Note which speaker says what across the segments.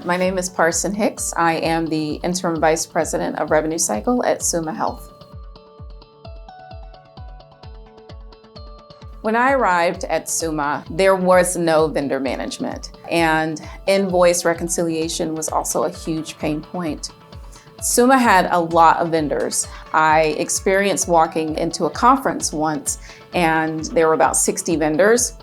Speaker 1: My name is Parson Hicks. I am the Interim Vice President of Revenue Cycle at Summa Health. When I arrived at Summa, there was no vendor management, and invoice reconciliation was also a huge pain point. Summa had a lot of vendors. I experienced walking into a conference once, and there were about 60 vendors.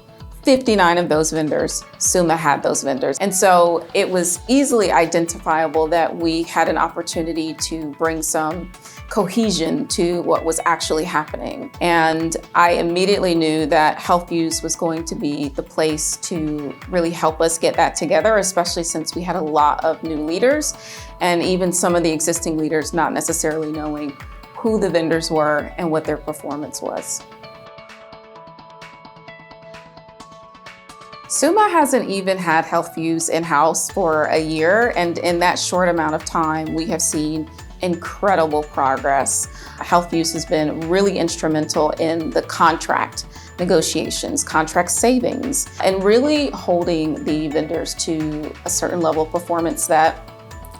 Speaker 1: 59 of those vendors, Summa had those vendors. And so it was easily identifiable that we had an opportunity to bring some cohesion to what was actually happening. And I immediately knew that HealthViews was going to be the place to really help us get that together, especially since we had a lot of new leaders and even some of the existing leaders not necessarily knowing who the vendors were and what their performance was. Summa hasn't even had HealthViews in-house for a year, and in that short amount of time, we have seen incredible progress. HealthViews has been really instrumental in the contract negotiations, contract savings, and really holding the vendors to a certain level of performance that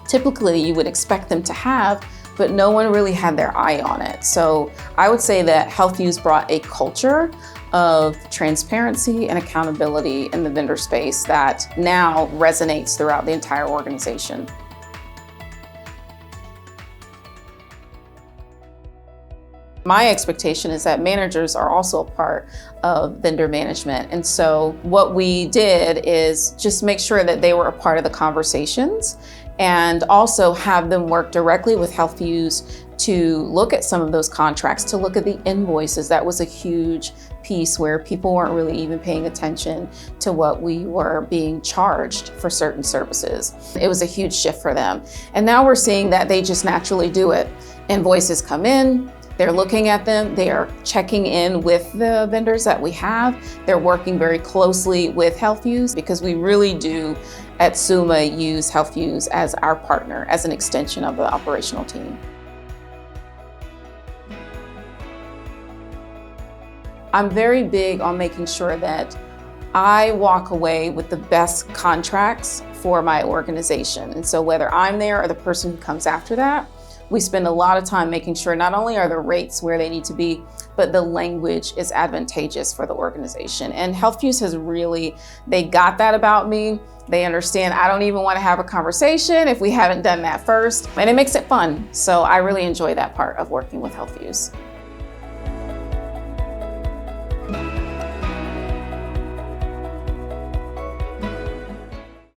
Speaker 1: typically you would expect them to have, but no one really had their eye on it. So I would say that HealthViews brought a culture of transparency and accountability in the vendor space that now resonates throughout the entire organization. My expectation is that managers are also a part of vendor management. And so what we did is just make sure that they were a part of the conversations and also have them work directly with HealthViews to look at some of those contracts, to look at the invoices. That was a huge piece where people weren't really even paying attention to what we were being charged for certain services. It was a huge shift for them. And now we're seeing that they just naturally do it. Invoices come in, they're looking at them, they are checking in with the vendors that we have. They're working very closely with HealthViews because we really do at Summa use HealthViews as our partner, as an extension of the operational team. I'm very big on making sure that I walk away with the best contracts for my organization. And so whether I'm there or the person who comes after that, we spend a lot of time making sure not only are the rates where they need to be, but the language is advantageous for the organization. And HealthViews has really, they got that about me. They understand I don't even want to have a conversation if we haven't done that first. And it makes it fun. So I really enjoy that part of working with HealthViews.